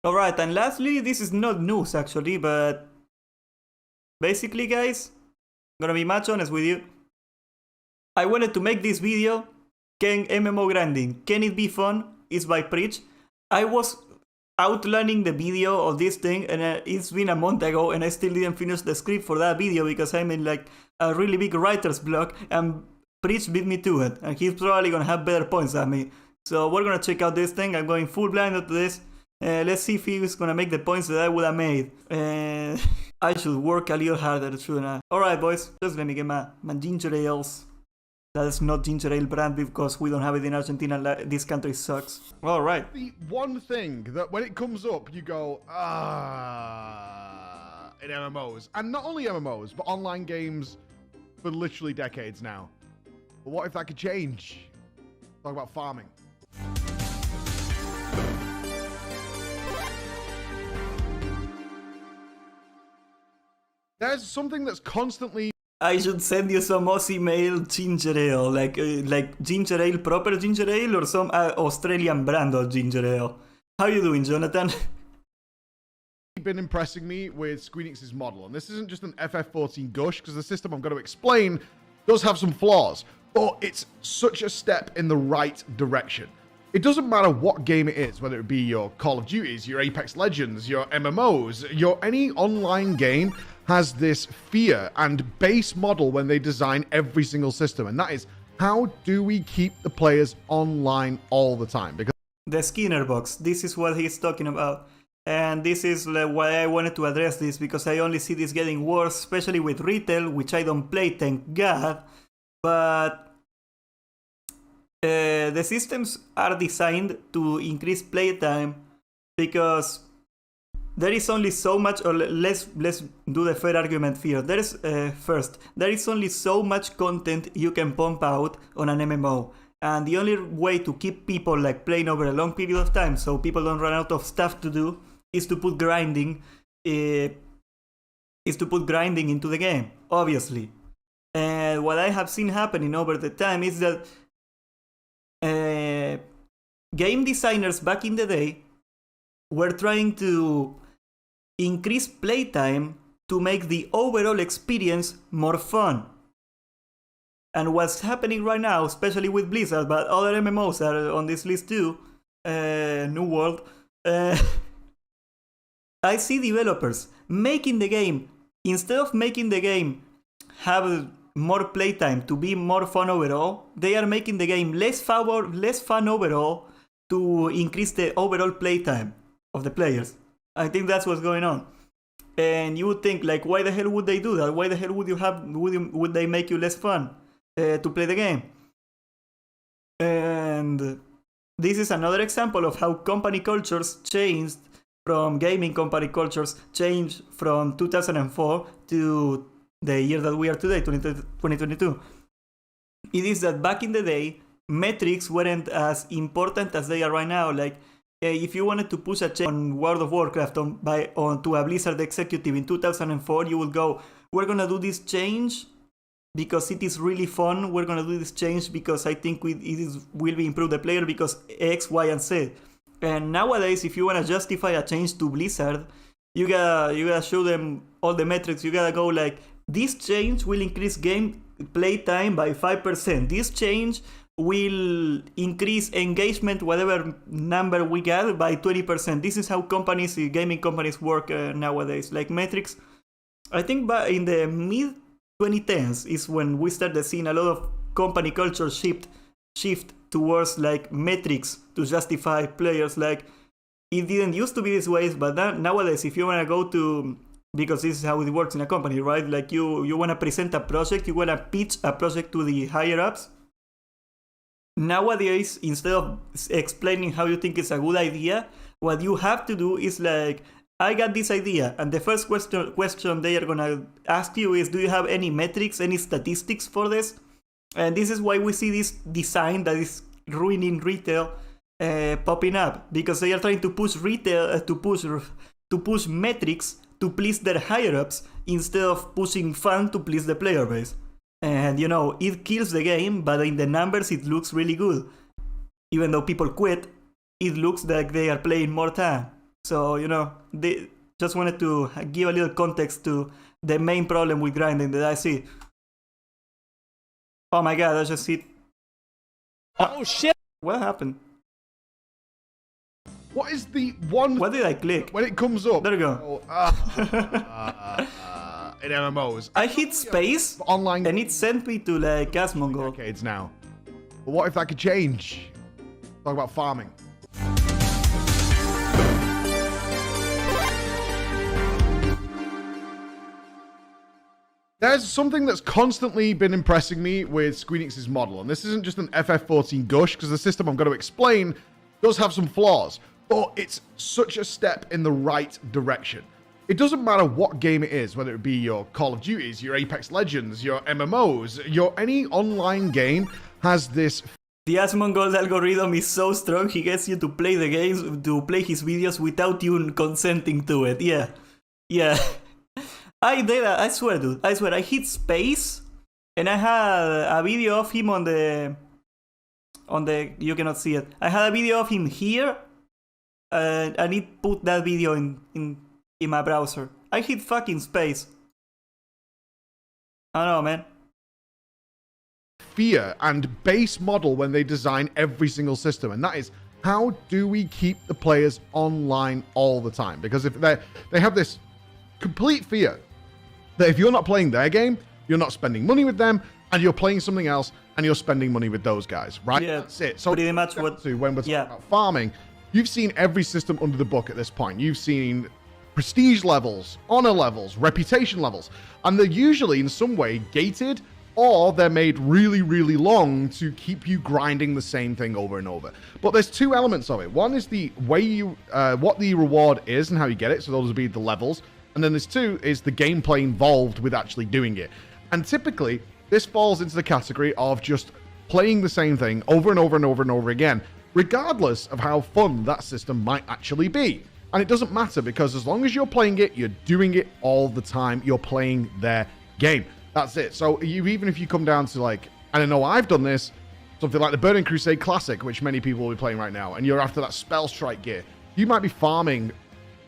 Alright, and lastly, this is not news actually, but basically guys, gonna be much honest with you. I wanted to make this video. Can MMO grinding, can it be fun? It's by Preach. I was outlining the video of this thing and it's been a month ago and I still didn't finish the script for that video because I'm in like a really big writer's block and Preach beat me to it and he's probably gonna have better points than me. So we're gonna check out this thing. I'm going full blinded to this. Let's see if he's gonna make the points that I would have made. I should work a little harder, shouldn't I? Alright boys, just let me get my ginger ales. That's not ginger ale brand because we don't have it in Argentina. This country sucks. Alright. The one thing that when it comes up, you go, in MMOs. And not only MMOs, but online games for literally decades now. But what if that could change? Talk about farming. There's something that's constantly... I should send you some Aussie mail ginger ale, like ginger ale, proper ginger ale, or some Australian brand of ginger ale. How you doing, Jonathan? Been impressing me with Squeenix's model, and this isn't just an FF14 gush, because the system I'm going to explain does have some flaws, but it's such a step in the right direction. It doesn't matter what game it is, whether it be your Call of Duties, your Apex Legends, your MMOs, any online game has this fear and base model when they design every single system, and that is, how do we keep the players online all the time? Because the Skinner box, this is what he's talking about. And this is why I wanted to address this, because I only see this getting worse, especially with retail, which I don't play, thank God. But the systems are designed to increase playtime because there is only so much, or let's do the fair argument here. There is only so much content you can pump out on an MMO, and the only way to keep people like playing over a long period of time, so people don't run out of stuff to do, is to put grinding, into the game, obviously. And what I have seen happening over the time is that game designers back in the day were trying to increase playtime to make the overall experience more fun. And what's happening right now, especially with Blizzard, but other MMOs are on this list too, New World, I see developers making the game, instead of making the game have more playtime to be more fun overall, they are making the game less fun overall to increase the overall playtime of the players. I think that's what's going on. And you would think, like, why the hell would they do that? Why the hell would they make you less fun to play the game? And this is another example of how company cultures changed from gaming company cultures changed from 2004 to the year that we are today, 2022. It is that back in the day, metrics weren't as important as they are right now. Like, if you wanted to push a change on World of Warcraft onto a Blizzard executive in 2004, you would go, we're gonna do this change because it is really fun. We're gonna do this change because I think will improve the player because X, Y, and Z. And nowadays, if you wanna justify a change to Blizzard, you gotta show them all the metrics. You gotta go like, this change will increase game playtime by 5%. This change will increase engagement, whatever number we get, by 20%. This is how gaming companies work nowadays. Like metrics, I think in the mid 2010s is when we started seeing a lot of company culture shift towards like metrics to justify players. Like, it didn't used to be this way, but nowadays, if you wanna go to, because this is how it works in a company, right? Like you wanna present a project, you wanna pitch a project to the higher ups. Nowadays, instead of explaining how you think it's a good idea, what you have to do is like, I got this idea, and the first question they are gonna ask you is, do you have any metrics, any statistics for this? And this is why we see this design that is ruining retail popping up, because they are trying to push retail to push metrics to please their higher ups instead of pushing fun to please the player base. And you know, it kills the game, but in the numbers it looks really good. Even though people quit, it looks like they are playing more time. So, they just wanted to give a little context to the main problem with grinding that I see. Oh my god, I just see. Oh shit! What happened? What is the one? What did I click? When it comes up. There you go. In MMOs. I hit space Online. and it sent me to like Asmongold. Decades now. But what if that could change? Talk about farming. There's something that's constantly been impressing me with Squeenix's model, and this isn't just an FF14 gush, because the system I'm going to explain does have some flaws, but it's such a step in the right direction. It doesn't matter what game it is, whether it be your Call of Duties, your Apex Legends, your MMOs, any online game has this. The Asmongold algorithm is so strong, he gets you to play the games, to play his videos without you consenting to it. Yeah. I did that, I swear, dude. I swear, I hit space, and I had a video of him on the... You cannot see it. I had a video of him here, and it put that video in my browser. I hit fucking space. I don't know, man. Fear and base model when they design every single system, and that is, how do we keep the players online all the time? Because if they have this complete fear that if you're not playing their game, you're not spending money with them, and you're playing something else, and you're spending money with those guys, right? Yeah, that's it. So pretty much what... when we're talking about farming, you've seen every system under the book at this point. You've seen prestige levels, honor levels, reputation levels, and they're usually in some way gated, or they're made really, really long to keep you grinding the same thing over and over. But there's two elements of it. One is the way you, what the reward is and how you get it, so those would be the levels. And then there's two is the gameplay involved with actually doing it. And typically, this falls into the category of just playing the same thing over and over and over and over again, regardless of how fun that system might actually be. And it doesn't matter, because as long as you're playing it, you're doing it all the time. You're playing their game. That's it. So even if you come down to like, I don't know, I've done this, something like the Burning Crusade Classic, which many people will be playing right now, and you're after that Spell Strike gear, you might be farming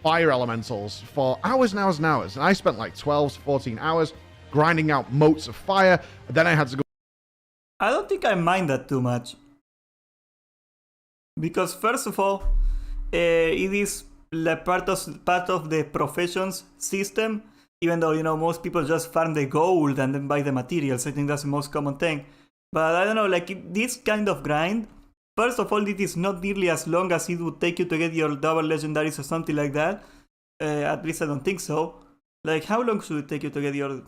fire elementals for hours and hours and hours. And I spent like 12 to 14 hours grinding out motes of fire. And then I had to go. I don't think I mind that too much. Because first of all, it is like part of the professions system. Even though, most people just farm the gold and then buy the materials. I think that's the most common thing. But I don't know, like this kind of grind, first of all, it is not nearly as long as it would take you to get your double legendaries or something like that. At least I don't think so. Like, how long should it take you to get your...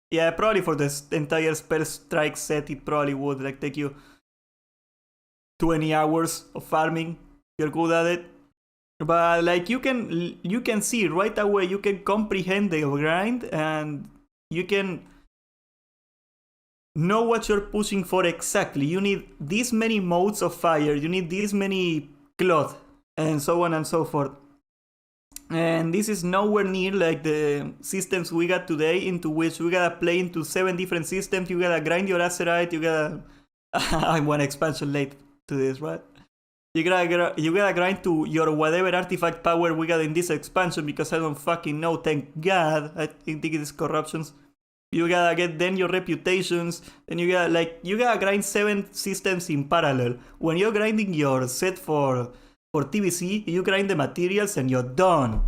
Yeah, probably for the entire Spell Strike set, it probably would like take you 20 hours of farming. You're good at it. But like you can see right away, you can comprehend the grind, and you can know what you're pushing for exactly. You need this many modes of fire, you need this many cloth, and so on and so forth. And this is nowhere near like the systems we got today, into which we gotta play into 7 different systems. You gotta grind your Azerite, you gotta... I'm one expansion late to this, right? You gotta grind to your whatever artifact power we got in this expansion, because I don't fucking know, thank God. I think it is corruptions. You gotta get then your reputations, and you gotta grind 7 systems in parallel. When you're grinding your set for TBC, you grind the materials and you're done.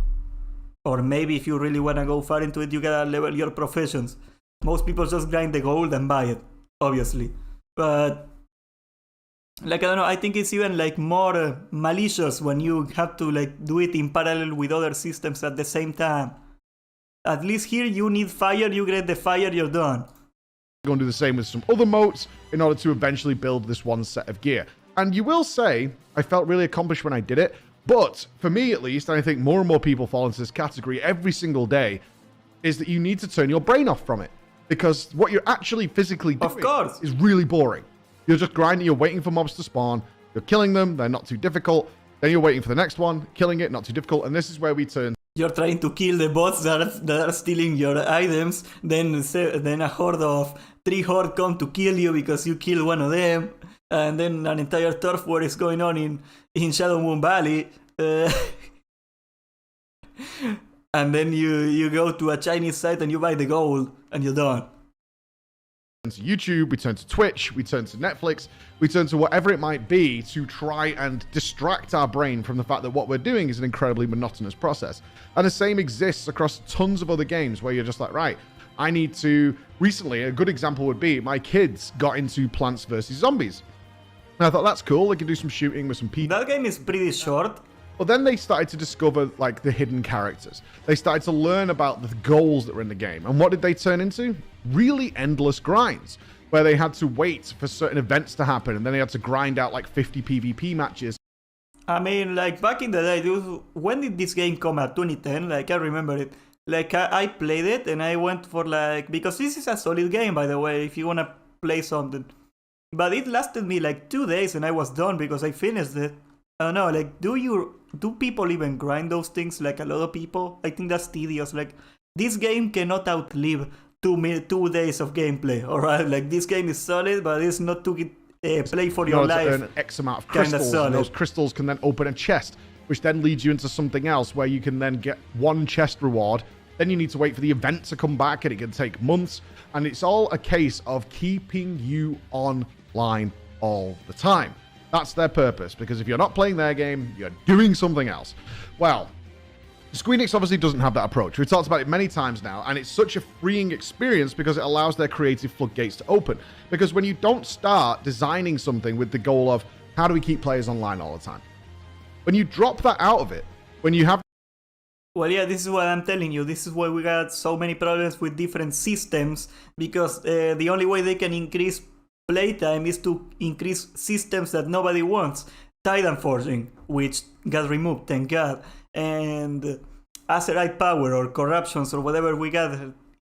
Or maybe if you really wanna go far into it, you gotta level your professions. Most people just grind the gold and buy it, obviously. But like, I don't know, I think it's even like more malicious when you have to like do it in parallel with other systems at the same time. At least here you need fire, you get the fire, you're done. Going to do the same with some other motes in order to eventually build this one set of gear. And you will say, I felt really accomplished when I did it, but for me at least, and I think more and more people fall into this category every single day, is that you need to turn your brain off from it. Because what you're actually physically doing is really boring. You're just grinding, you're waiting for mobs to spawn, you're killing them, they're not too difficult, then you're waiting for the next one, killing it, not too difficult, and this is where we turn. You're trying to kill the bots that are stealing your items, then a horde of 3 horde come to kill you because you kill one of them, and then an entire turf war is going on in Shadow Moon Valley. And then you go to a Chinese site and you buy the gold and you're done. To YouTube, we turn to Twitch, we turn to Netflix, we turn to whatever it might be to try and distract our brain from the fact that what we're doing is an incredibly monotonous process. And the same exists across tons of other games where you're just like, right, I need to... Recently, a good example would be my kids got into Plants vs. Zombies. And I thought, that's cool, they can do some shooting with some people. That game is pretty short. But then they started to discover, like, the hidden characters. They started to learn about the goals that were in the game. And what did they turn into? Really endless grinds, where they had to wait for certain events to happen, and then they had to grind out, like, 50 PvP matches. I mean, like, back in the day, when did this game come out? 2010? Like, I remember it. Like, I played it, and I went for, like... Because this is a solid game, by the way, if you want to play something. But it lasted me, like, 2 days, and I was done because I finished it. I don't know, like, do people even grind those things? Like, a lot of people? I think that's tedious. Like, this game cannot outlive 2 days of gameplay, alright? Like, this game is solid, but it's not to play for your life. To earn X amount of crystals, and those crystals can then open a chest, which then leads you into something else where you can then get one chest reward. Then you need to wait for the event to come back, and it can take months. And it's all a case of keeping you online all the time. That's their purpose, because if you're not playing their game, you're doing something else. Well, Square Enix obviously doesn't have that approach. We've talked about it many times now, and it's such a freeing experience because it allows their creative floodgates to open. Because when you don't start designing something with the goal of, how do we keep players online all the time? When you drop that out of it, when you have... Well, yeah, this is what I'm telling you. This is why we got so many problems with different systems, because the only way they can increase playtime is to increase systems that nobody wants. Titan forging, which got removed, thank God, and Azerite power or corruptions or whatever we got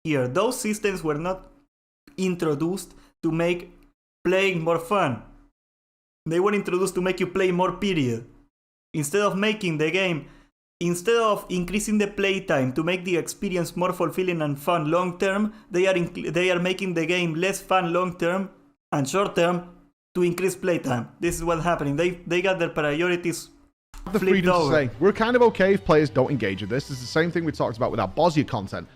here. Those systems were not introduced to make playing more fun. They were introduced to make you play more, period. Instead of making the game, instead of increasing the playtime to make the experience more fulfilling and fun long term, they are making the game less fun long term and short term to increase playtime. This is what's happening. They got their priorities the freedom to say, we're kind of okay if players don't engage with this. It's the same thing we talked about with our Bosnia content.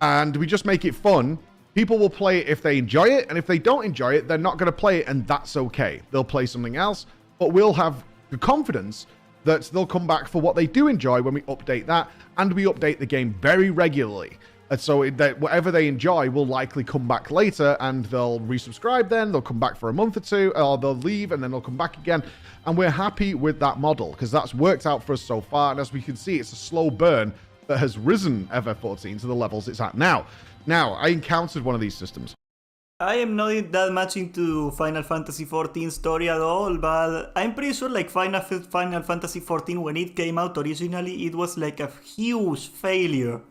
And we just make it fun. People will play it if they enjoy it, and if they don't enjoy it, they're not going to play it, and that's okay. They'll play something else, but we'll have the confidence that they'll come back for what they do enjoy when we update that, and we update the game very regularly. And so that whatever they enjoy will likely come back later, and they'll resubscribe then, they'll come back for a month or two, or they'll leave, and then they'll come back again. And we're happy with that model, because that's worked out for us so far, and as we can see, it's a slow burn that has risen FF14 to the levels it's at now. Now, I encountered one of these systems. I am not that much into Final Fantasy XIV story at all, but I'm pretty sure like Final Fantasy XIV, when it came out originally, it was like a huge failure.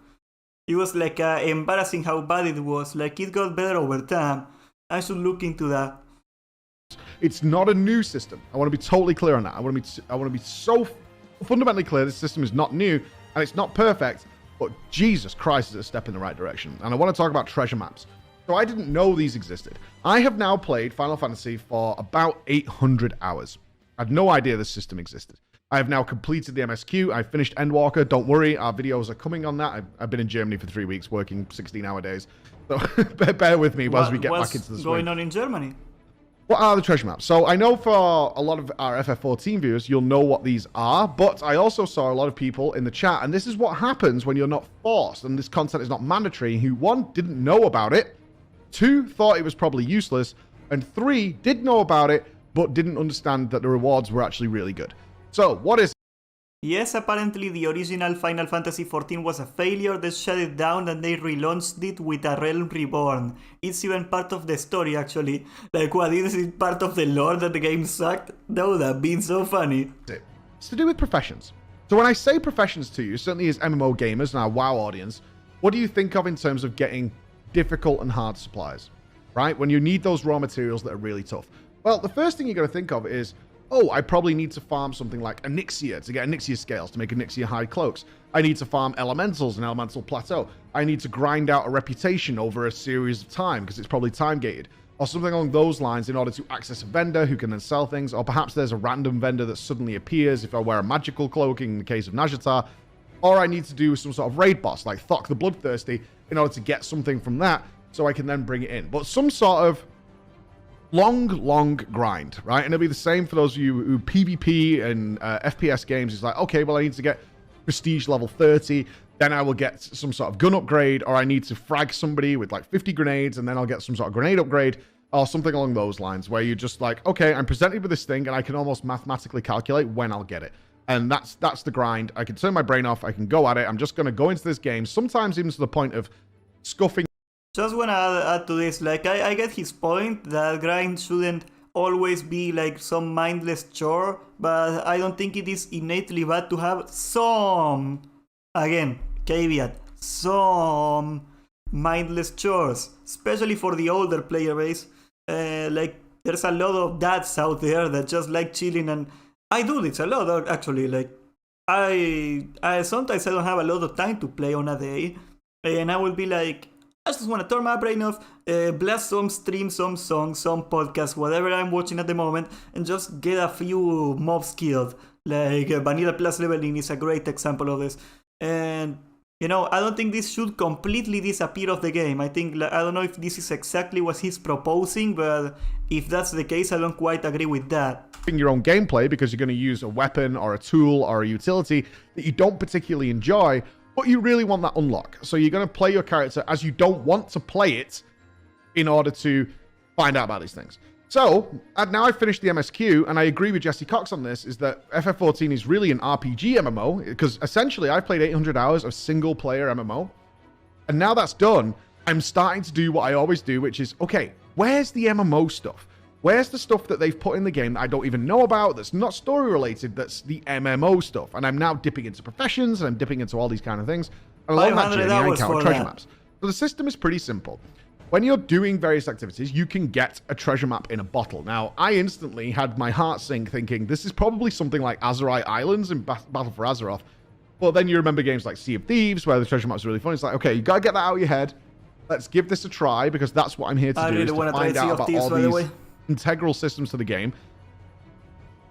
It was like embarrassing how bad it was. Like, it got better over time. I should look into that. It's not a new system. I want to be totally clear on that. I want to be so fundamentally clear. This system is not new, and it's not perfect, but Jesus Christ, is it a step in the right direction. And I want to talk about treasure maps. So I didn't know these existed. I have now played Final Fantasy for about 800 hours. I had no idea this system existed. I have now completed the MSQ. I finished Endwalker. Don't worry, our videos are coming on that. I've been in Germany for 3 weeks, working 16-hour days. So bear with me as we get back into the swing. What's going on in Germany? What are the treasure maps? So I know for a lot of our FF14 viewers, you'll know what these are, but I also saw a lot of people in the chat, and this is what happens when you're not forced, and this content is not mandatory, who, one, didn't know about it, two, thought it was probably useless, and three, did know about it, but didn't understand that the rewards were actually really good. So, what is... Yes, apparently the original Final Fantasy XIV was a failure. They shut it down and they relaunched it with A Realm Reborn. It's even part of the story, actually. Like, what, is it part of the lore that the game sucked? That would have been so funny. It's to do with professions. So when I say professions to you, certainly as MMO gamers and our WoW audience, what do you think of in terms of getting difficult and hard supplies? Right? When you need those raw materials that are really tough. Well, the first thing you're going to think of is, oh, I probably need to farm something like Onyxia to get Onyxia scales to make Onyxia hide cloaks. I need to farm elementals and elemental plateau. I need to grind out a reputation over a series of time because it's probably time gated. Or something along those lines in order to access a vendor who can then sell things. Or perhaps there's a random vendor that suddenly appears if I wear a magical cloak in the case of Najatar. or I need to do some sort of raid boss, like Thok the Bloodthirsty, in order to get something from that, so I can then bring it in. But some sort of long grind, right? And it'll be the same for those of you who PvP and FPS games. It's like, okay, well, I need to get prestige level 30, then I will get some sort of gun upgrade, or I need to frag somebody with like 50 grenades, and then I'll get some sort of grenade upgrade, or something along those lines, where you're just like, okay, I'm presented with this thing, and I can almost mathematically calculate when I'll get it. And that's the grind. I can turn my brain off, I can go at it, I'm just going to go into this game, sometimes even to the point of scuffing. Just wanna add to this, like, I get his point that grind shouldn't always be like some mindless chore, but I don't think it is innately bad to have some, again, caveat, some mindless chores, especially for the older player base. Like, there's a lot of dads out there that just like chilling, and I do this a lot, actually. Like, I sometimes I don't have a lot of time to play on a day, and I will be like, I just want to turn my brain off, blast some stream, some songs, some podcasts, whatever I'm watching at the moment, and just get a few mobs killed. Like, Vanilla Plus leveling is a great example of this. And, you know, I don't think this should completely disappear off the game. I think, I don't know if this is exactly what he's proposing, but if that's the case, I don't quite agree with that. Your own gameplay, because you're going to use a weapon or a tool or a utility that you don't particularly enjoy, but you really want that unlock. So you're going to play your character as you don't want to play it in order to find out about these things. So, now I've finished the MSQ, and I agree with Jesse Cox on this, is that FF14 is really an RPG MMO, because essentially I've played 800 hours of single-player MMO, and now that's done, I'm starting to do what I always do, which is, okay, where's the MMO stuff? Where's the stuff that they've put in the game that I don't even know about, that's not story-related, that's the MMO stuff? And I'm now dipping into professions, and I'm dipping into all these kind of things. And along that journey, I encounter treasure maps. So the system is pretty simple. When you're doing various activities, you can get a treasure map in a bottle. Now, I instantly had my heart sink thinking, this is probably something like Azerite Islands in Battle for Azeroth. But then you remember games like Sea of Thieves, where the treasure maps are really fun. It's like, okay, you gotta get that out of your head. Let's give this a try, because that's what I'm here to do, is to find out about all these integral systems to the game.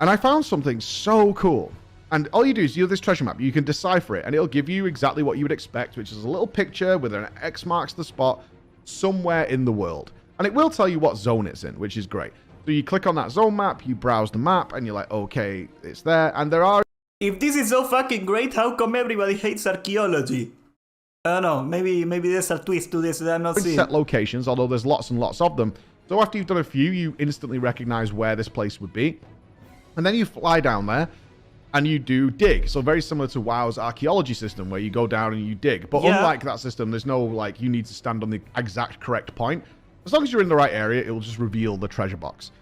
And I found something so cool. And all you do is you have this treasure map. You can decipher it, and it'll give you exactly what you would expect, which is a little picture with an X marks the spot somewhere in the world. And it will tell you what zone it's in, which is great. So you click on that zone map, you browse the map, and you're like, okay, it's there. And there are... If this is so fucking great, how come everybody hates archaeology? I don't know, maybe there's a twist to this that I'm not seeing. Set locations, although there's lots and lots of them. So after you've done a few, you instantly recognize where this place would be. And then you fly down there, and you do dig. So very similar to WoW's archaeology system, where you go down and you dig. But unlike that system, there's no, like, you need to stand on the exact correct point. As long as you're in the right area, it will just reveal the treasure box.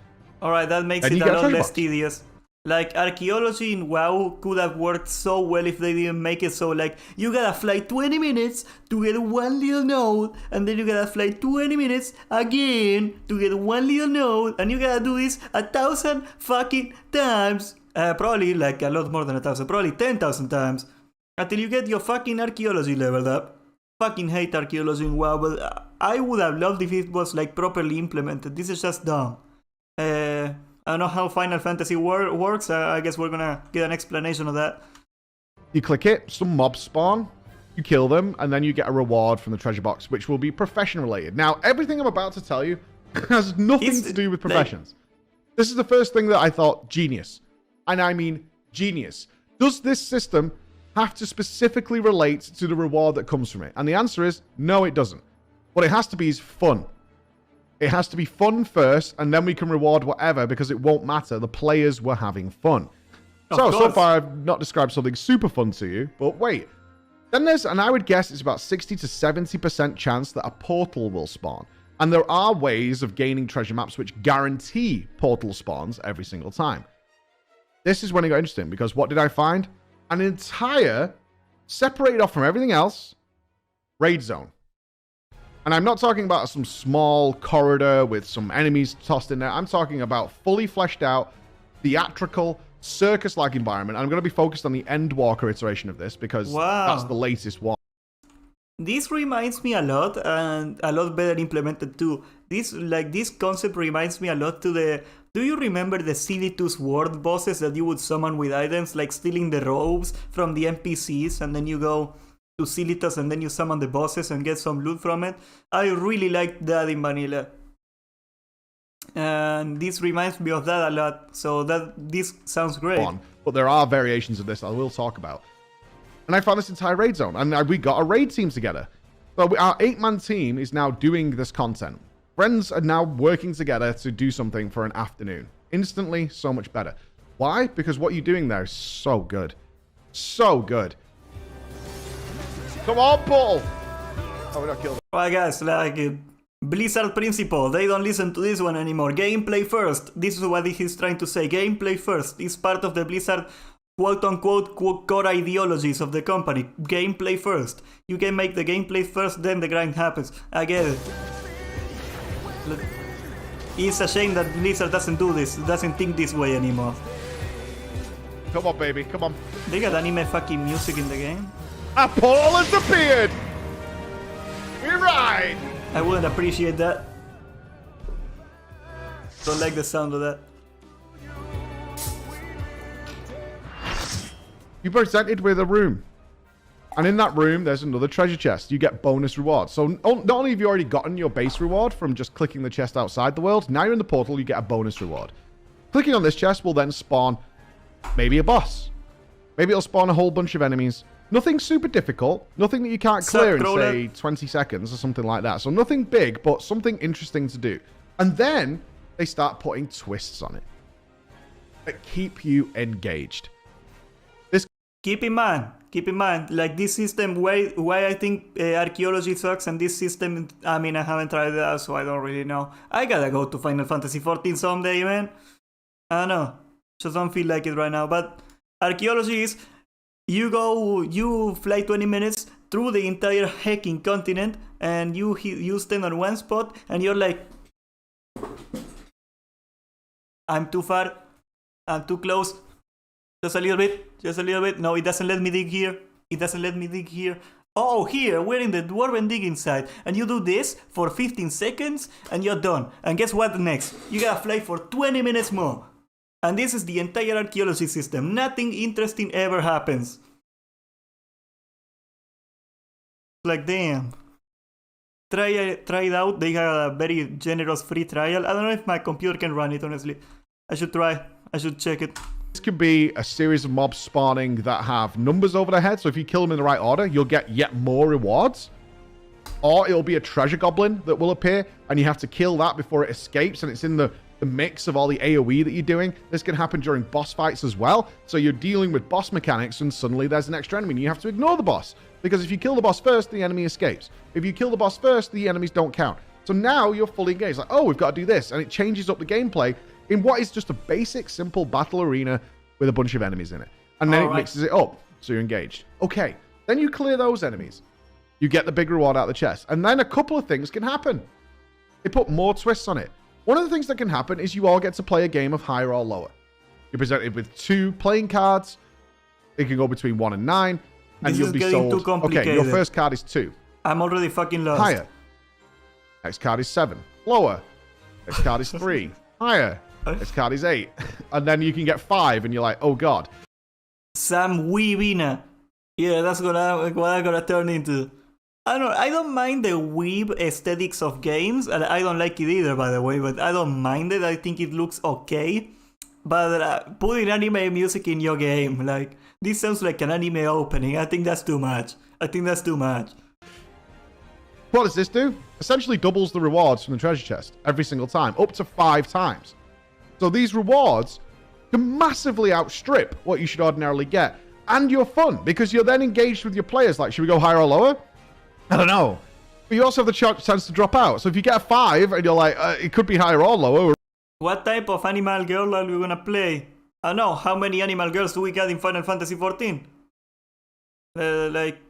Alright, that makes it a lot less tedious. Like, archaeology in WoW could have worked so well if they didn't make it so, like, you gotta fly 20 minutes to get one little node, and then you gotta fly 20 minutes again to get one little node, and you gotta do this 1,000 fucking times. Probably, like, a lot more than 1,000, probably 10,000 times, until you get your fucking archaeology leveled up. Fucking hate archaeology in WoW, but I would have loved if it was, like, properly implemented. This is just dumb. I don't know how Final Fantasy works. I guess we're gonna get an explanation of that. You click it, some mobs spawn, you kill them, and then you get a reward from the treasure box, which will be profession related. Now, everything I'm about to tell you has nothing to do with professions. Like, this is the first thing that I thought, genius. And I mean genius. Does this system have to specifically relate to the reward that comes from it? And the answer is, no, it doesn't. What it has to be is fun. It has to be fun first, and then we can reward whatever, because it won't matter. The players were having fun. So far, I've not described something super fun to you, but wait. Then there's, and I would guess it's about 60 to 70% chance that a portal will spawn. And there are ways of gaining treasure maps which guarantee portal spawns every single time. This is when it got interesting, because what did I find? An entire, separated off from everything else, raid zone. And I'm not talking about some small corridor with some enemies tossed in there. I'm talking about fully fleshed out, theatrical, circus-like environment. And I'm going to be focused on the Endwalker iteration of this, because that's the latest one. This reminds me a lot, and a lot better implemented too. This concept reminds me a lot to the Do you remember the CD2's world bosses that you would summon with items, like stealing the robes from the NPCs, and then you go to Silitas and then you summon the bosses and get some loot from it? I really liked that in vanilla. And this reminds me of that a lot, so this sounds great. But there are variations of this I will talk about. And I found this entire raid zone, and we got a raid team together. So our 8-man team is now doing this content. Friends are now working together to do something for an afternoon. Instantly, so much better. Why? Because what you're doing there is so good. So good. Come on, Paul! Oh, we got killed. Well, guys, like Blizzard principle, they don't listen to this one anymore. Gameplay first. This is what he's trying to say. Gameplay first is part of the Blizzard quote-unquote core ideologies of the company. Gameplay first. You can make the gameplay first, then the grind happens. I get it. It's a shame that Blizzard doesn't do this, doesn't think this way anymore. Come on, baby, come on. They got anime fucking music in the game? A Paul has appeared! We ride! I wouldn't appreciate that. Don't like the sound of that. You're presented with a room. And in that room, there's another treasure chest. You get bonus rewards. So not only have you already gotten your base reward from just clicking the chest outside the world, now you're in the portal, you get a bonus reward. Clicking on this chest will then spawn maybe a boss. Maybe it'll spawn a whole bunch of enemies. Nothing super difficult. Nothing that you can't clear in, say, 20 seconds or something like that. So nothing big, but something interesting to do. And then they start putting twists on it that keep you engaged. Keep in mind, like this system, why I think archaeology sucks, and this system, I mean, I haven't tried that, so I don't really know. I gotta go to Final Fantasy XIV someday, man. I don't know, just don't feel like it right now. But archaeology is, you fly 20 minutes through the entire hecking continent, and you stand on one spot, and you're like, I'm too far, I'm too close. Just a little bit. No, it doesn't let me dig here. Oh, here, we're in the dwarven digging site. And you do this for 15 seconds, and you're done. And guess what next? You gotta fly for 20 minutes more. And this is the entire archaeology system. Nothing interesting ever happens. Like, damn. Try it out. They have a very generous free trial. I don't know if my computer can run it, honestly. I should try. I should check it. This could be a series of mobs spawning that have numbers over their head. So if you kill them in the right order, you'll get yet more rewards. Or it'll be a treasure goblin that will appear, and you have to kill that before it escapes, and it's in the mix of all the AoE that you're doing. This can happen during boss fights as well. So you're dealing with boss mechanics, and suddenly there's an extra enemy, and you have to ignore the boss. Because if you kill the boss first, the enemy escapes. If you kill the boss first, the enemies don't count. So now you're fully engaged. Like, oh, we've got to do this. And it changes up the gameplay in what is just a basic, simple battle arena with a bunch of enemies in it. And then it mixes it up, so you're engaged. Okay, then you clear those enemies. You get the big reward out of the chest. And then a couple of things can happen. They put more twists on it. One of the things that can happen is you all get to play a game of higher or lower. You're presented with 2 playing cards. It can go between 1 and 9. And you'll be sold. Too complicated. Okay, your first card is 2. I'm already fucking lost. Higher. Next card is 7. Lower. Next card is 3. Higher. Next card is 8. And then you can get 5, and you're like, oh god. Sam Weebina. Yeah, that's what I'm gonna turn into. I don't mind the weeb aesthetics of games, and I don't like it either, by the way, but I don't mind it. I think it looks okay. But putting anime music in your game, like, this sounds like an anime opening. I think that's too much. What does this do? Essentially doubles the rewards from the treasure chest every single time, up to 5 times. So these rewards can massively outstrip what you should ordinarily get. And you're fun, because you're then engaged with your players. Like, should we go higher or lower? I don't know. But you also have the chance to drop out. So if you get a 5 and you're like, it could be higher or lower. What type of animal girl are we gonna play? I don't know. How many animal girls do we got in Final Fantasy XIV? Like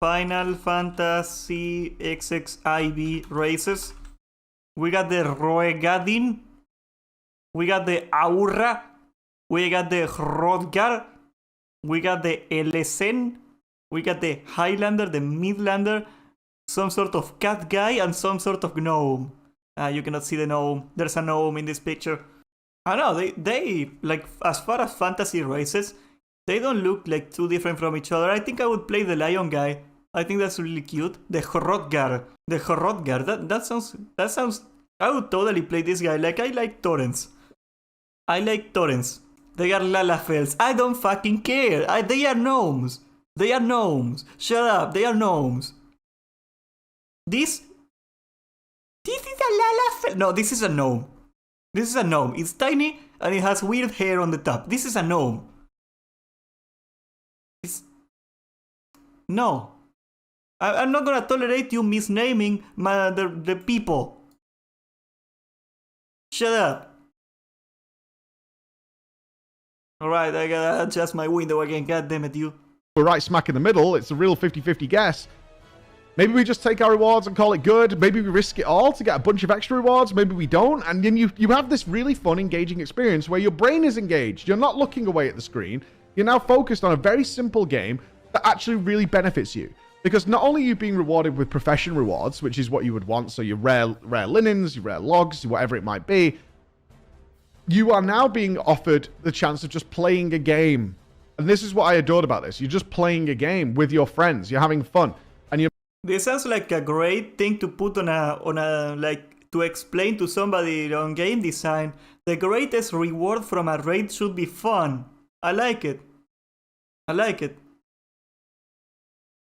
Final Fantasy XIV races. We got the Roegadin. We got the Aura. We got the Hrothgar. We got the Elesen. We got the Highlander, the Midlander, some sort of cat guy, and some sort of gnome. You cannot see the gnome. There's a gnome in this picture. I know, they like, as far as fantasy races, they don't look like too different from each other. I think I would play the lion guy. I think that's really cute. The Hrothgar. That sounds, I would totally play this guy. Like, I like Torrents. They are Lalafels. I don't fucking care. They are gnomes. Shut up, they are gnomes. This is a Lalafell. No, this is a gnome. It's tiny and it has weird hair on the top. This is a gnome. No. I'm not gonna tolerate you misnaming the people. Shut up. Alright, I gotta adjust my window again. God damn it, you. We're right smack in the middle. It's a real 50-50 guess. Maybe we just take our rewards and call it good. Maybe we risk it all to get a bunch of extra rewards. Maybe we don't. And then you have this really fun, engaging experience where your brain is engaged. You're not looking away at the screen. You're now focused on a very simple game that actually really benefits you. Because not only are you being rewarded with profession rewards, which is what you would want, so your rare linens, your rare logs, whatever it might be, you are now being offered the chance of just playing a game. And this is what I adored about this. You're just playing a game with your friends. You're having fun. And you're... This sounds like a great thing to put on a like, to explain to somebody on game design. The greatest reward from a raid should be fun. I like it.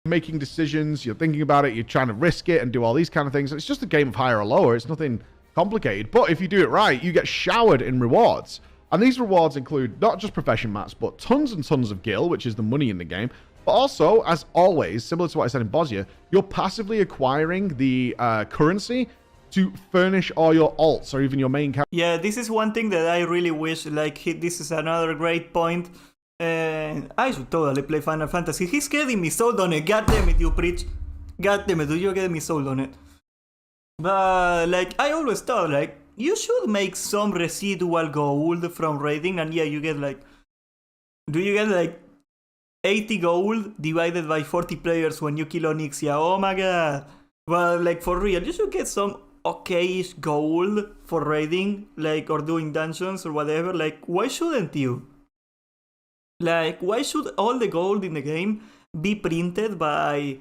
Making decisions, you're thinking about it, you're trying to risk it and do all these kind of things. It's just a game of higher or lower. It's nothing complicated. But if you do it right, you get showered in rewards. And these rewards include not just profession mats, but tons and tons of gil, which is the money in the game. But also, as always, similar to what I said in Bosnia, you're passively acquiring the currency to furnish all your alts or even your main character. Yeah, this is one thing that I really wish, like, this is another great point. I should totally play Final Fantasy. He's getting me sold on it. God damn it, you preach. God damn it, do you get me sold on it? But, like, I always thought, like, you should make some residual gold from raiding, and yeah, you get, like... Do you get, like, 80 gold divided by 40 players when you kill Onyxia? Oh my god. Well, like, for real, you should get some okay-ish gold for raiding, like, or doing dungeons or whatever. Like, why shouldn't you? Like, why should all the gold in the game be printed by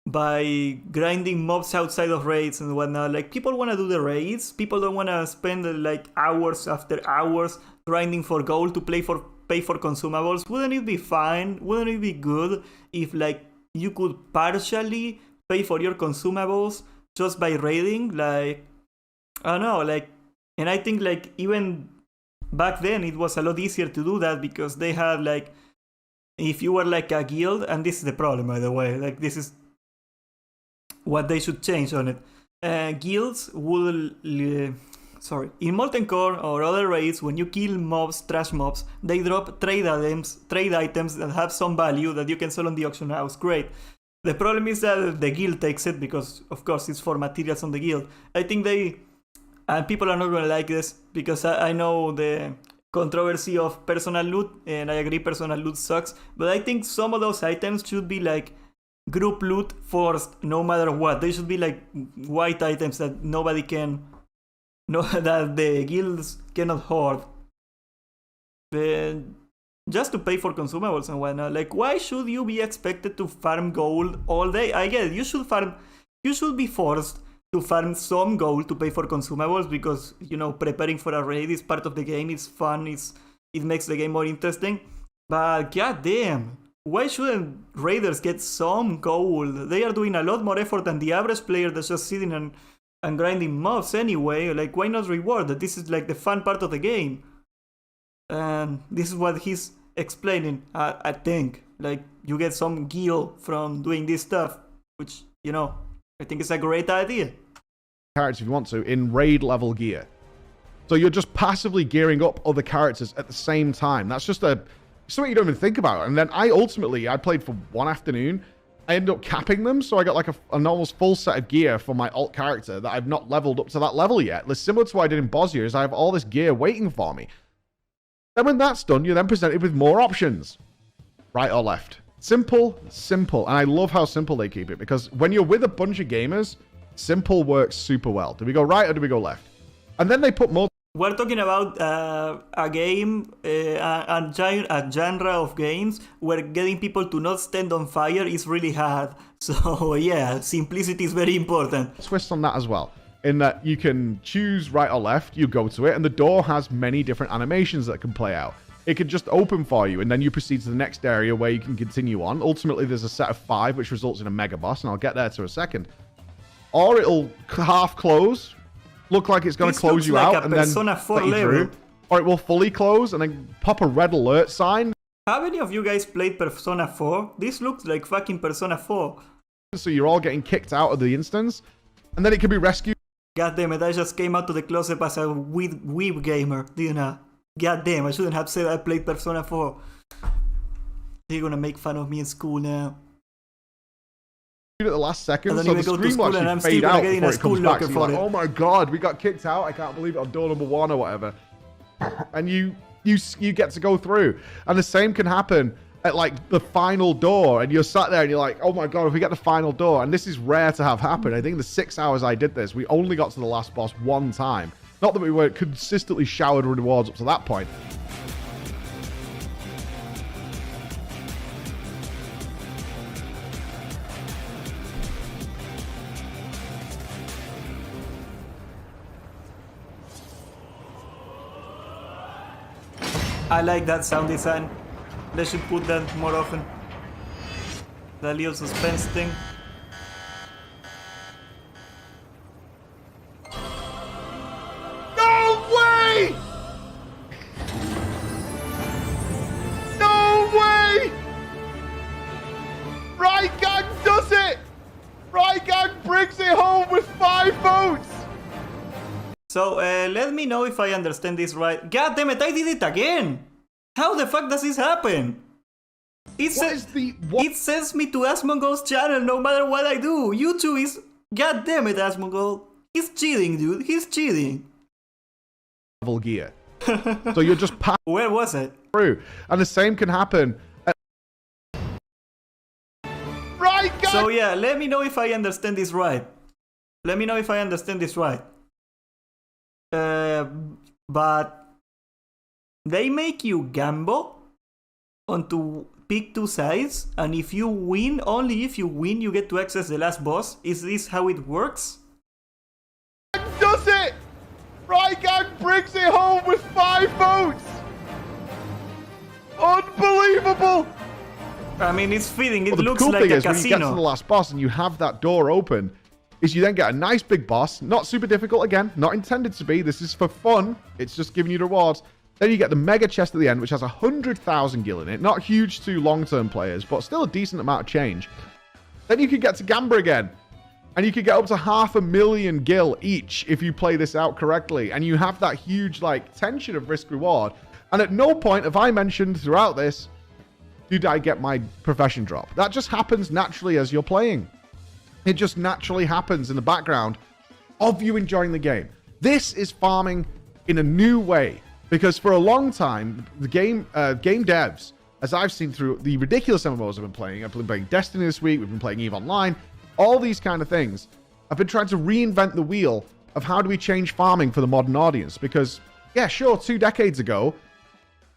grinding mobs outside of raids and whatnot? Like, people want to do the raids. People don't want to spend, like, hours after hours grinding for gold to pay for consumables. Wouldn't it be fine? Wouldn't it be good if, like, you could partially pay for your consumables just by raiding? Like, I don't know, like, and I think, like, even back then it was a lot easier to do that because they had, like, if you were like a guild, and this is the problem, by the way, like, this is what they should change on it. Guilds will, in Molten Core or other raids, when you kill mobs, trash mobs, they drop trade items that have some value that you can sell on the auction house. Great. The problem is that the guild takes it because, of course, it's for materials on the guild. I think and people are not going to like this because I know the controversy of personal loot, and I agree personal loot sucks, but I think some of those items should be like group loot forced no matter what. They should be like white items that nobody can, that the guilds cannot hoard. Just to pay for consumables and whatnot. Like, why should you be expected to farm gold all day? I get it, you should be forced to farm some gold to pay for consumables because, you know, preparing for a raid is part of the game, it's fun, it makes the game more interesting. But goddamn, why shouldn't raiders get some gold? They are doing a lot more effort than the average player that's just sitting and grinding mobs anyway. Like, why not reward that? This is like the fun part of the game. And this is what he's explaining, I think. Like, you get some gil from doing this stuff, which, you know, I think it's a great idea. Characters, if you want to, in raid level gear. So you're just passively gearing up other characters at the same time. That's just something you don't even think about. And then I played for one afternoon. I ended up capping them, so I got like an almost full set of gear for my alt character that I've not leveled up to that level yet. Similar to what I did in Bosnia, is I have all this gear waiting for me. Then when that's done, you're then presented with more options. Right or left. Simple. And I love how simple they keep it, because when you're with a bunch of gamers, Simple works super well. Do we go right or do we go left? And then they put more. We're talking about a game, a genre of games where getting people to not stand on fire is really hard. So yeah, simplicity is very important. Twist on that as well, in that you can choose right or left, you go to it, and the door has many different animations that can play out. It could just open for you, and then you proceed to the next area where you can continue on. Ultimately, there's a set of 5, which results in a mega boss, and I'll get there to a second. Or it'll half close, look like it's going to close you like out, and then let you through. Or it will fully close, and then pop a red alert sign. How many of you guys played Persona 4? This looks like fucking Persona 4. So you're all getting kicked out of the instance, and then it can be rescued. God damn it, I just came out to the closet as a weeb gamer, do you know? God damn, I shouldn't have said I played Persona 4. They're gonna make fun of me in school now. At the last second, so the screen will actually fade out before it comes back. So you're like, oh my god, we got kicked out. I can't believe it on door number 1 or whatever. And you get to go through. And the same can happen at like the final door, and you're sat there and you're like, oh my god, if we get the final door, and this is rare to have happen. I think the 6 hours I did this, we only got to the last boss 1 time. Not that we were consistently showered with rewards up to that point. I like that sound design. They should put that more often. The little suspense thing. No way! No way! Right Gang does it! Right Gang brings it home with 5 votes! So, let me know if I understand this right. God damn it, I did it again! How the fuck does this happen? It sends me to Asmongold's channel no matter what I do. YouTube is... God damn it, Asmongold. He's cheating, dude. He's cheating. Level gear. So you're just passing Where was it? through. And the same can happen. Right, guys! So yeah, let me know if I understand this right. Let me know if I understand this right. But they make you gamble onto pick 2 sides, and if you win, only if you win, you get to access the last boss. Is this how it works? Does it? Rygang brings it home with 5 votes. Unbelievable. I mean, it's fitting. It Well, the looks cool like thing a is when you get to the casino. last boss and you have that door open, is you then get a nice big boss, not super difficult again, not intended to be. This is for fun. It's just giving you the rewards. Then you get the mega chest at the end, which has 100,000 gil in it. Not huge to long-term players, but still a decent amount of change. Then you can get to Gamba again. And you can get up to 500,000 gil each if you play this out correctly. And you have that huge, like, tension of risk-reward. And at no point have I mentioned throughout this, did I get my profession drop. That just happens naturally as you're playing. It just naturally happens in the background of you enjoying the game. This is farming in a new way. Because for a long time, the game devs, as I've seen through the ridiculous MMOs I've been playing Destiny this week, we've been playing EVE Online, all these kind of things, I've been trying to reinvent the wheel of how do we change farming for the modern audience. Because, yeah, sure, 2 decades ago,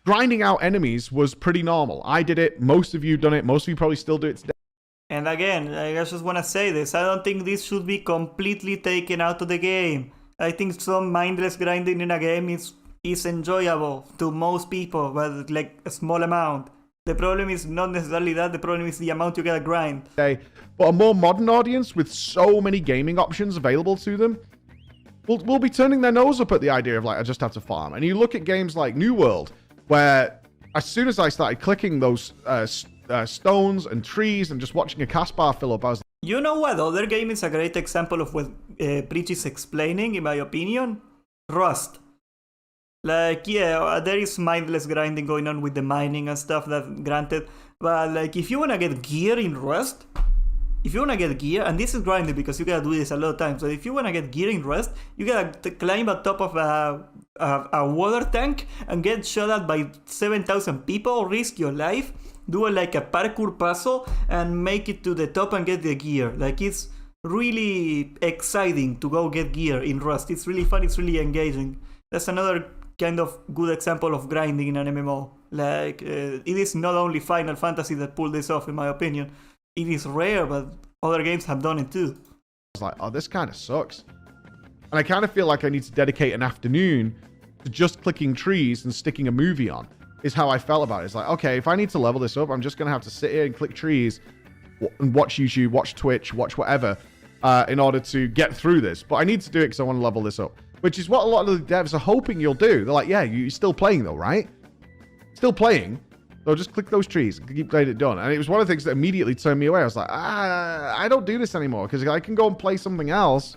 grinding out enemies was pretty normal. I did it, most of you done it, most of you probably still do it today. And again, I just want to say this. I don't think this should be completely taken out of the game. I think some mindless grinding in a game is enjoyable to most people, but like a small amount. The problem is not necessarily that, the problem is the amount you gotta grind. But a more modern audience with so many gaming options available to them will be turning their nose up at the idea of, like, I just have to farm. And you look at games like New World, where as soon as I started clicking those stones and trees and just watching a cast bar fill up, I was like, You know what other game is a great example of what Breach is explaining, in my opinion? Rust. Like, yeah, there is mindless grinding going on with the mining and stuff, that granted. But, like, if you want to get gear in Rust, and this is grinding because you gotta do this a lot of times, so if you want to get gear in Rust, you gotta climb on top of a water tank and get shot at by 7,000 people, risk your life, do like a parkour puzzle, and make it to the top and get the gear. Like, it's really exciting to go get gear in Rust. It's really fun, it's really engaging. That's another kind of good example of grinding in an MMO. Like, it is not only Final Fantasy that pulled this off, in my opinion. It is rare, but other games have done it too. I was like, oh, this kind of sucks. And I kind of feel like I need to dedicate an afternoon to just clicking trees and sticking a movie on, is how I felt about it. It's like, okay, if I need to level this up, I'm just going to have to sit here and click trees and watch YouTube, watch Twitch, watch whatever, in order to get through this. But I need to do it because I want to level this up, which is what a lot of the devs are hoping you'll do. They're like, yeah, you're still playing though, right? Still playing. So just click those trees and keep getting it done. And it was one of the things that immediately turned me away. I was like, I don't do this anymore because I can go and play something else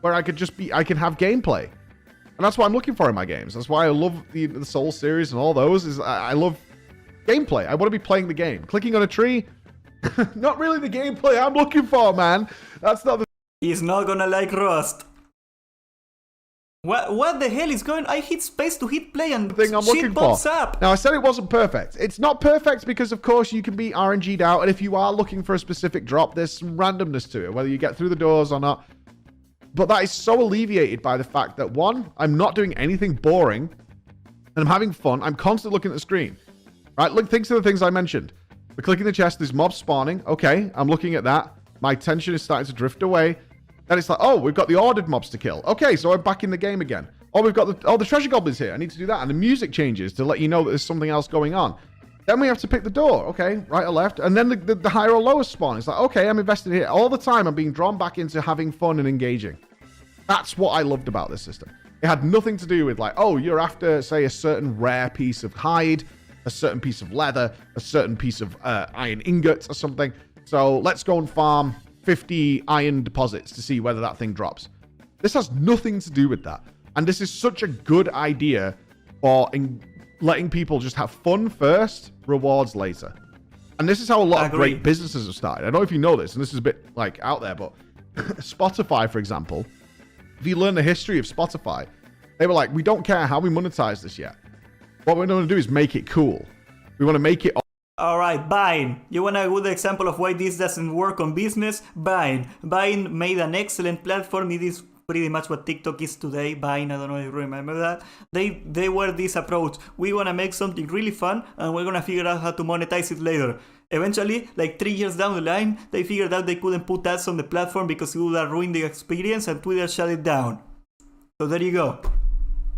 where I can have gameplay. And that's what I'm looking for in my games. That's why I love the Soul series and all those. Is I love gameplay. I want to be playing the game. Clicking on a tree, not really the gameplay I'm looking for, man. That's not the... He's not gonna like Rust. What the hell is going? I hit space to hit play and thing I'm looking shit pops for. up. Now, I said it wasn't perfect. It's not perfect because, of course, you can be RNG'd out. And if you are looking for a specific drop, there's some randomness to it, whether you get through the doors or not. But that is so alleviated by the fact that, one, I'm not doing anything boring, and I'm having fun. I'm constantly looking at the screen. Right? Look, think of the things I mentioned. We're clicking the chest. There's mobs spawning. Okay, I'm looking at that. My attention is starting to drift away. Then it's like, oh, we've got the ordered mobs to kill. Okay, so I'm back in the game again. Oh, we've got the treasure goblins here. I need to do that. And the music changes to let you know that there's something else going on. Then we have to pick the door. Okay, right or left. And then the higher or lower spawn. It's like, okay, I'm invested here. All the time, I'm being drawn back into having fun and engaging. That's what I loved about this system. It had nothing to do with like, oh, you're after, say, a certain rare piece of hide, a certain piece of leather, a certain piece of iron ingots or something. So let's go and farm 50 iron deposits to see whether that thing drops. This has nothing to do with that. And this is such a good idea for letting people just have fun first, rewards later. And this is how a lot of great businesses have started. I don't know if you know this, and this is a bit like out there, but Spotify, for example, if you learn the history of Spotify, they were like, we don't care how we monetize this yet. What we're going to do is make it cool. We want to make it... Alright, Vine. You want a good example of why this doesn't work on business? Vine. Vine made an excellent platform. It is pretty much what TikTok is today. Vine, I don't know if you remember that. They were this approach. We want to make something really fun and we're going to figure out how to monetize it later. Eventually, like 3 years down the line, they figured out they couldn't put ads on the platform because it would have ruined the experience and Twitter shut it down. So there you go.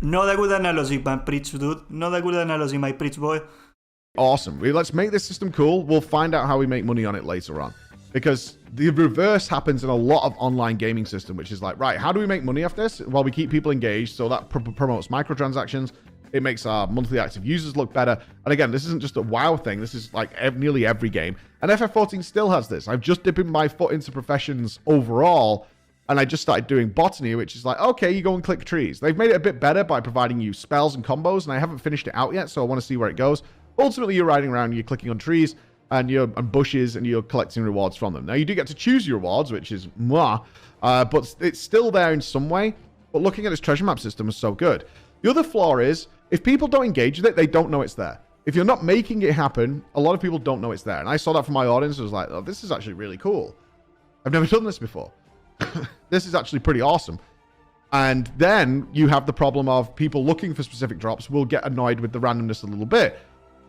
Not a good analogy, my preach dude. Not a good analogy, my preach boy. Awesome. Let's make this system cool. We'll find out how we make money on it later on. Because the reverse happens in a lot of online gaming system, which is like, right, how do we make money off this? Well, we keep people engaged, so that promotes microtransactions. It makes our monthly active users look better. And again, this isn't just a WoW thing. This is like nearly every game. And FF14 still has this. I've just dipped my foot into professions overall, and I just started doing botany, which is like, okay, you go and click trees. They've made it a bit better by providing you spells and combos, and I haven't finished it out yet, so I want to see where it goes. Ultimately, you're riding around, you're clicking on trees and bushes, and you're collecting rewards from them. Now, you do get to choose your rewards, which is mwah, but it's still there in some way. But looking at this treasure map system is so good. The other flaw is, if people don't engage with it, they don't know it's there. If you're not making it happen, a lot of people don't know it's there. And I saw that from my audience. I was like, oh, this is actually really cool. I've never done this before. This is actually pretty awesome. And then you have the problem of people looking for specific drops will get annoyed with the randomness a little bit.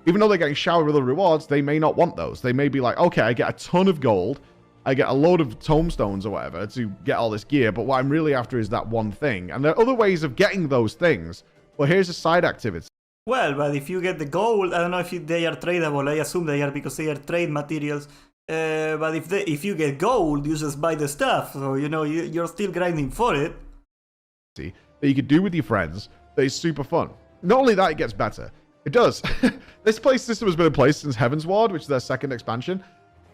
Even though they're getting showered with the rewards, they may not want those. They may be like, okay, I get a ton of gold. I get a load of tomestones or whatever to get all this gear. But what I'm really after is that one thing. And there are other ways of getting those things. Well, here's a side activity. Well, but if you get the gold, I don't know if they are tradable. I assume they are because they are trade materials. But if you get gold, you just buy the stuff. So, you know, you're still grinding for it. That you could do with your friends that is super fun. Not only that, it gets better. It does. This play system has been in place since Heaven's Ward, which is their second expansion.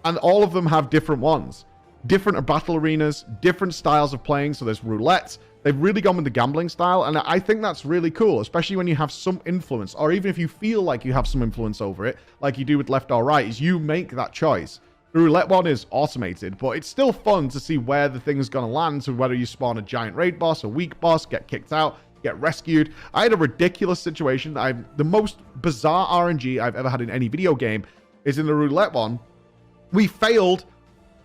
And all of them have different ones. Different battle arenas, different styles of playing. So there's roulette. They've really gone with the gambling style. And I think that's really cool, especially when you have some influence. Or even if you feel like you have some influence over it, like you do with left or right, is you make that choice. The roulette one is automated, but it's still fun to see where the thing is going to land. So whether you spawn a giant raid boss, a weak boss, get kicked out, get rescued. I had a ridiculous situation. The most bizarre RNG I've ever had in any video game is in the roulette one. We failed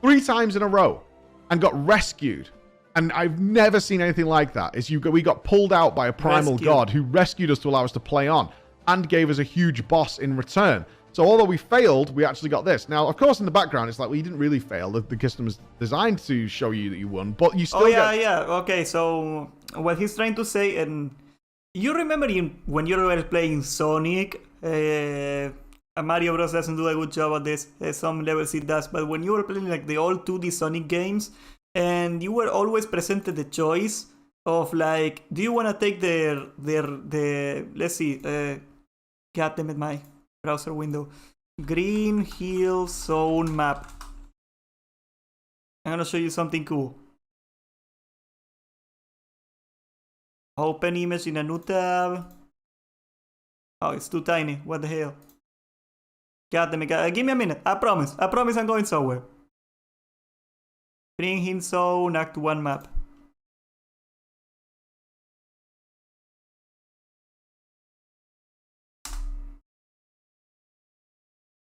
3 times in a row. and got rescued. And I've never seen anything like that. We got pulled out by a primal god who rescued us to allow us to play on and gave us a huge boss in return. So although we failed, we actually got this. Now, of course, in the background, it's like, well, you didn't really fail. The system is designed to show you that you won, but you still Okay, so what he's trying to say, and you remember when you were playing Sonic, Mario Bros. Doesn't do a good job at this. Some levels it does, but when you were playing like the old 2D Sonic games, and you were always presented the choice of like, do you want to take the let's see, god damn it, my browser window, Green Hill Zone map. I'm gonna show you something cool. Open image in a new tab. Oh, it's too tiny. What the hell? God damn it. Give me a minute. I promise I'm going somewhere. Green Hill Zone Act 1 map.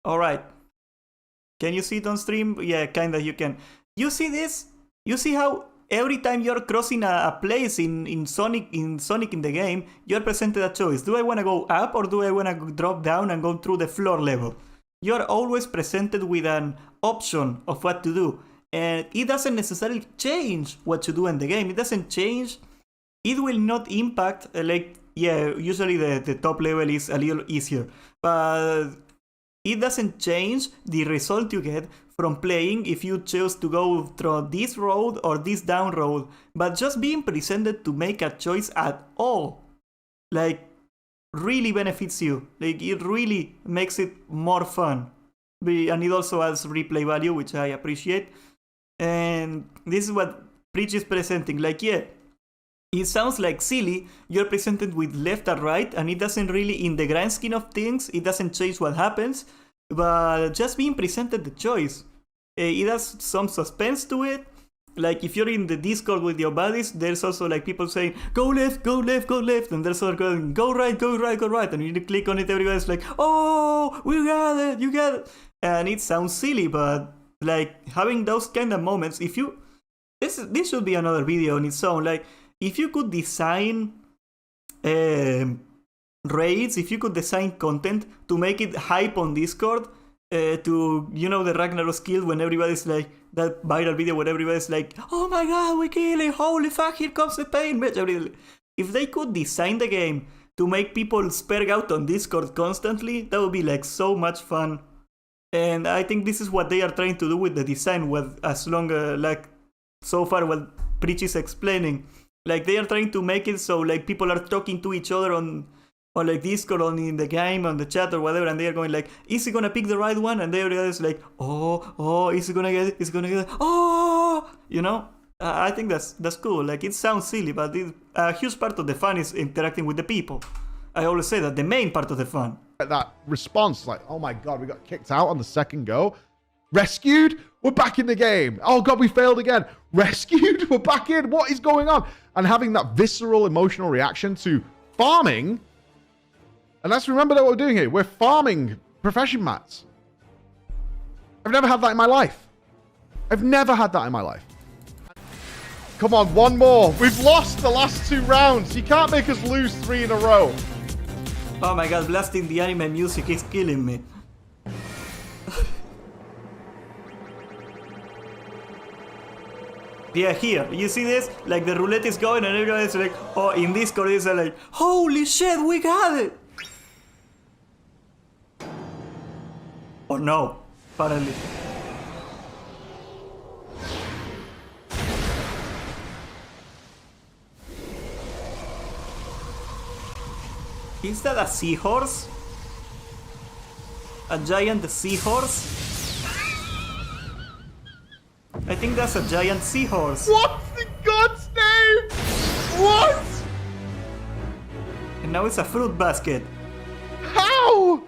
Alright. Can you see it on stream? Yeah, kinda you can. You see this? You see how every time you're crossing a place in Sonic in the game, you're presented a choice. Do I want to go up or do I want to drop down and go through the floor level? You're always presented with an option of what to do. And it doesn't necessarily change what you do in the game. It doesn't change. It will not impact, usually the top level is a little easier. But it doesn't change the result you get from playing if you choose to go through this road or this down road. But just being presented to make a choice at all, like, really benefits you. Like, it really makes it more fun. And it also adds replay value, which I appreciate. And this is what Preach is presenting. Like, yeah, it sounds like silly. You're presented with left or right, and it doesn't really, in the grand scheme of things, it doesn't change what happens. But just being presented the choice, it has some suspense to it. Like, if you're in the Discord with your buddies, there's also like people saying, go left, go left, go left. And there's other going, go right, go right, go right. And you click on it, everybody's like, oh, we got it, you got it. And it sounds silly, but like having those kind of moments, if you, this should be another video on its own. Like, if you could design raids, if you could design content to make it hype on Discord, to, you know, the Ragnarok skill when everybody's like, that viral video where everybody's like, oh my god, we kill it, holy fuck, here comes the pain. If they could design the game to make people spurg out on Discord constantly, that would be like so much fun. And I think this is what they are trying to do with the design, like so far what Preach is explaining. Like, they are trying to make it so like people are talking to each other on like Discord, on in the game, on the chat or whatever, and they are going like, is he gonna pick the right one? And everybody's like, oh, is he gonna get it? Is he gonna get it? Oh, you know? I think that's cool. Like, it sounds silly, but a huge part of the fun is interacting with the people. I always say that the main part of the fun. That response, like, oh my god, we got kicked out on the second go. Rescued? We're back in the game. Oh god, we failed again. Rescued? We're back in. What is going on? And having that visceral emotional reaction to farming. And let's remember that what we're doing here. We're farming profession mats. I've never had that in my life. I've never had that in my life. Come on, one more. We've lost the last 2 rounds. You can't make us lose 3 in a row. Oh my god, blasting the anime music is killing me. Yeah, here, you see this? Like, the roulette is going and everybody's like, oh, in Discord it's like, holy shit, we got it! Oh no, apparently. Is that a seahorse? A giant seahorse? I think that's a giant seahorse. What's in God's name? What? And now it's a fruit basket. How?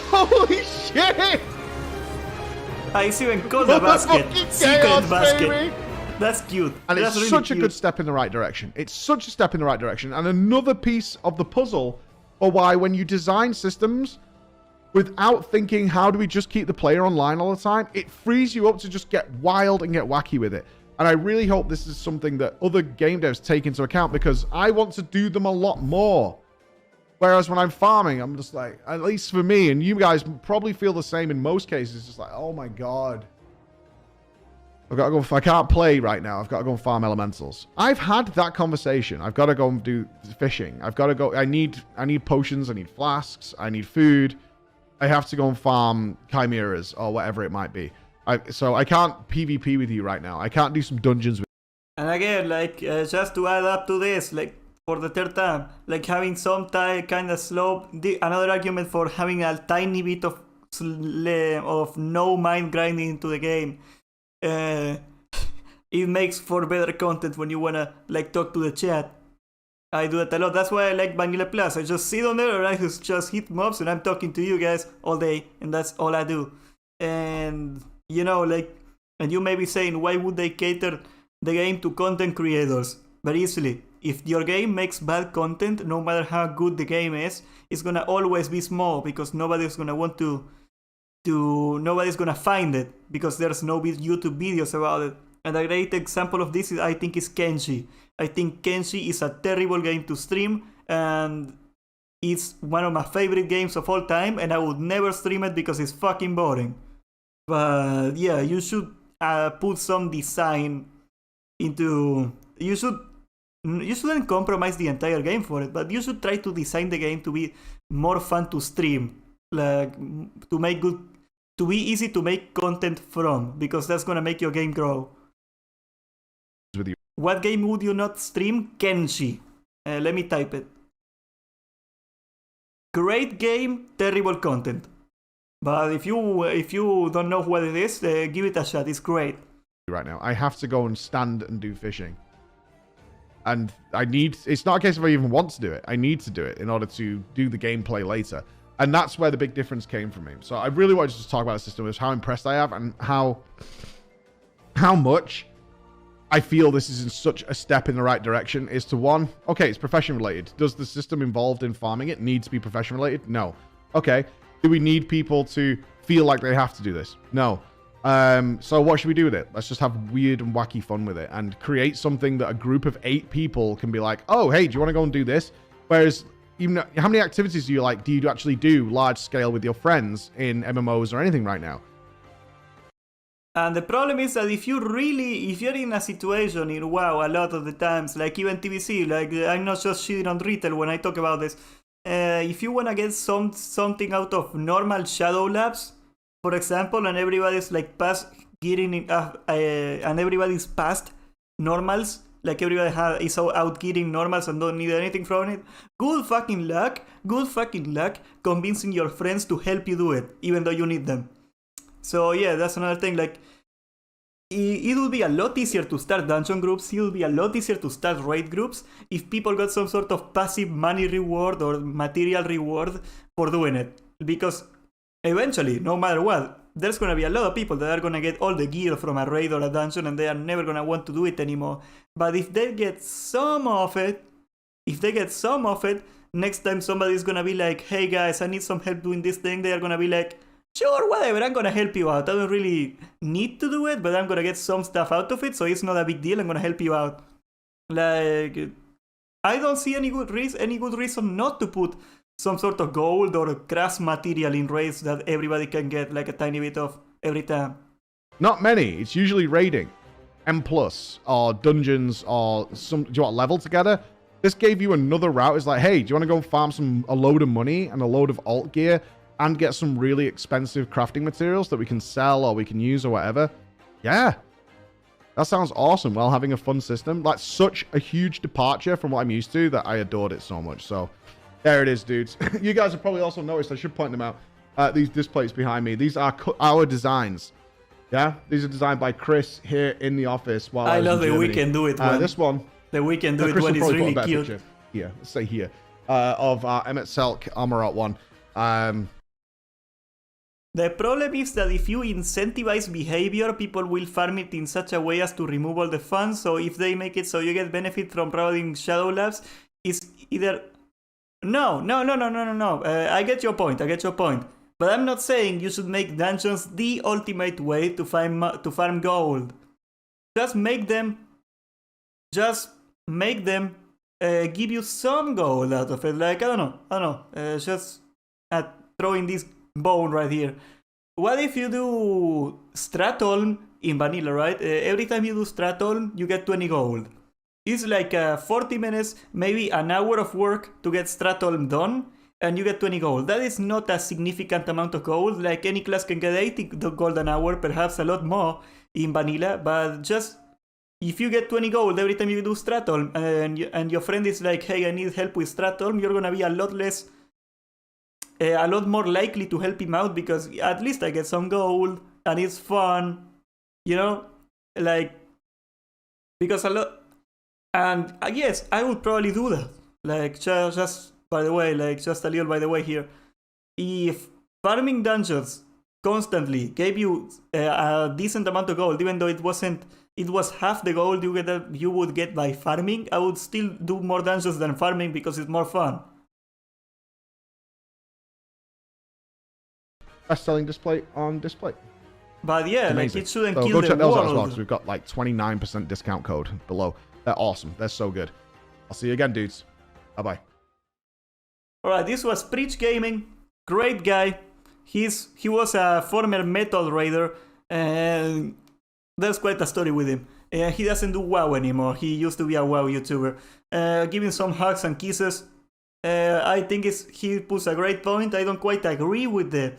Holy shit! It's even called a basket. Secret Chaos, basket. baby. That's cute. And That's it's really such a cute. good step in the right direction. It's such a step in the right direction. And another piece of the puzzle for why when you design systems without thinking, how do we just keep the player online all the time? It frees you up to just get wild and get wacky with it. And I really hope this is something that other game devs take into account, because I want to do them a lot more. Whereas when I'm farming, I'm just like, at least for me, and you guys probably feel the same in most cases, it's just like, oh my God. I've got to go, if I can't play right now, I've got to go and farm elementals. I've had that conversation. I've got to go and do fishing. I've got to go, I need potions, I need flasks, I need food. I have to go and farm chimeras or whatever it might be. So I can't PvP with you right now. I can't do some dungeons with you. And again, like, just to add up to this, like, for the third time, like having some kind of slope, another argument for having a tiny bit of no mind grinding into the game. It makes for better content when you wanna, like, talk to the chat. I do that a lot. That's why I like Vanilla Plus. I just sit on there and I just hit mobs and I'm talking to you guys all day, and that's all I do. And you know, like, and you may be saying, why would they cater the game to content creators? Very easily. If your game makes bad content, no matter how good the game is, it's gonna always be small, because nobody's gonna want nobody's gonna find it, because there's no YouTube videos about it. And a great example of this, I think, is Kenshi. I think Kenshi is a terrible game to stream, and it's one of my favorite games of all time, and I would never stream it because it's fucking boring. But yeah, you should put some design into... You shouldn't compromise the entire game for it, but you should try to design the game to be more fun to stream, like to be easy to make content from, because that's gonna make your game grow. With you. What game would you not stream? Kenshi. Let me type it. Great game, terrible content. But if you don't know what it is, give it a shot. It's great. Right now, I have to go and stand and do fishing. And it's not a case of I even want to do it. I need to do it in order to do the gameplay later. And that's where the big difference came from me. So I really wanted to just talk about the system, is how impressed I am and how much I feel this is in such a step in the right direction. Is to one, okay, it's profession related. Does the system involved in farming it need to be profession related? No. Okay. Do we need people to feel like they have to do this? No. So what should we do with it? Let's just have weird and wacky fun with it and create something that a group of 8 people can be like, oh, hey, do you want to go and do this? Whereas, even how many activities do you actually do large scale with your friends in MMOs or anything right now? And the problem is that if you're in a situation in WoW, a lot of the times, like even TBC, like I'm not just shitting on retail when I talk about this. If you want to get something out of normal Shadow Labs, for example, and everybody's like and everybody's past normals, like everybody is out getting normals and don't need anything from it. Good fucking luck convincing your friends to help you do it, even though you need them. So yeah, that's another thing. Like, it would be a lot easier to start dungeon groups. It would be a lot easier to start raid groups if people got some sort of passive money reward or material reward for doing it. Because eventually, no matter what, there's gonna be a lot of people that are gonna get all the gear from a raid or a dungeon, and they are never gonna want to do it anymore. But if they get some of it, next time somebody's gonna be like, hey guys, I need some help doing this thing, they are gonna be like, sure, whatever, I'm gonna help you out. I don't really need to do it, but I'm gonna get some stuff out of it, so it's not a big deal, I'm gonna help you out. Like, I don't see any good reason not to put some sort of gold or craft material in raids that everybody can get, like a tiny bit of every time. Not many. It's usually raiding, M+, or dungeons, or do you want level together? This gave you another route. It's like, hey, do you want to go farm a load of money and a load of alt gear and get some really expensive crafting materials that we can sell or we can use or whatever? Yeah. That sounds awesome while having a fun system. That's such a huge departure from what I'm used to that I adored it so much. So there it is, dudes. You guys have probably also noticed, I should point them out, these displays behind me. These are our designs. Yeah? These are designed by Chris here in the office while I love the We Can Do It one. This one. The We Can Do It one is really cute. Picture. Here, let's say here. Of Emmett Selk Amarot one. The problem is that if you incentivize behavior, people will farm it in such a way as to remove all the fun. So if they make it so you get benefit from providing Shadow Labs, it's either... No. I get your point. But I'm not saying you should make dungeons the ultimate way to farm gold. Just make them give you some gold out of it. Like, I don't know. Just throwing this bone right here. What if you do Stratholm in vanilla, right? Every time you do Stratholm, you get 20 gold. It's like 40 minutes, maybe an hour of work to get Stratholm done, and you get 20 gold. That is not a significant amount of gold. Like, any class can get 80 gold an hour, perhaps a lot more in vanilla, but just if you get 20 gold every time you do Stratholm, and your friend is like, hey, I need help with Stratholm, you're gonna be a lot more likely to help him out, because at least I get some gold and it's fun, you know, like, because a lot. And yes, I would probably do that. Like, just by the way, like, just a little by the way here, if farming dungeons constantly gave you a decent amount of gold, even though it was half the gold you would get by farming, I would still do more dungeons than farming because it's more fun. Best-selling display on display. But yeah, like, it shouldn't kill go the check those out as world. well, because we've got like 29% discount code below. They're awesome. They're so good. I'll see you again, dudes. Bye-bye. Alright, this was Preach Gaming. Great guy. He was a former Metal Raider, and there's quite a story with him. He doesn't do WoW anymore. He used to be a WoW YouTuber. Giving some hugs and kisses. I think he puts a great point. I don't quite agree with the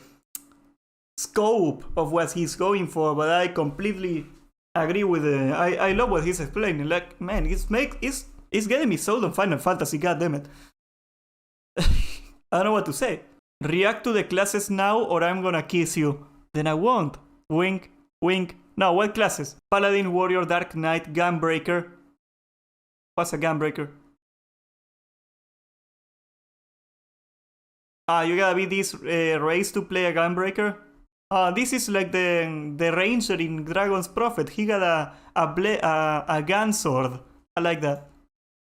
scope of what he's going for, but I completely agree with it. I love what he's explaining. Like, man, it's getting me sold on Final Fantasy, goddammit. I don't know what to say. React to the classes now or I'm gonna kiss you. Then I won't. Wink, wink. No, what classes? Paladin, Warrior, Dark Knight, Gunbreaker. What's a Gunbreaker? You gotta be this race to play a Gunbreaker? This is like the ranger in Dragon's Prophet. He got a gun sword. I like that.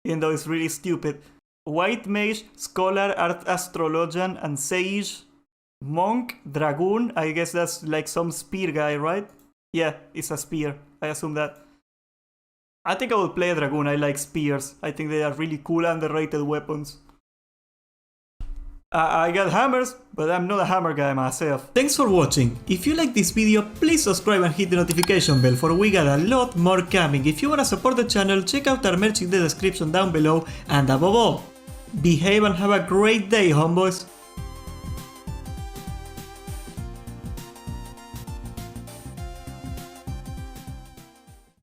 Even though it's really stupid. White Mage, Scholar, Art Astrologian, and Sage. Monk, Dragoon. I guess that's like some spear guy, right? Yeah, it's a spear. I assume that. I think I will play a Dragoon. I like spears. I think they are really cool, underrated weapons. I got hammers, but I'm not a hammer guy myself. Thanks for watching. If you like this video, please subscribe and hit the notification bell, for we got a lot more coming. If you wanna support the channel, check out our merch in the description down below, and above all, behave and have a great day, homeboys.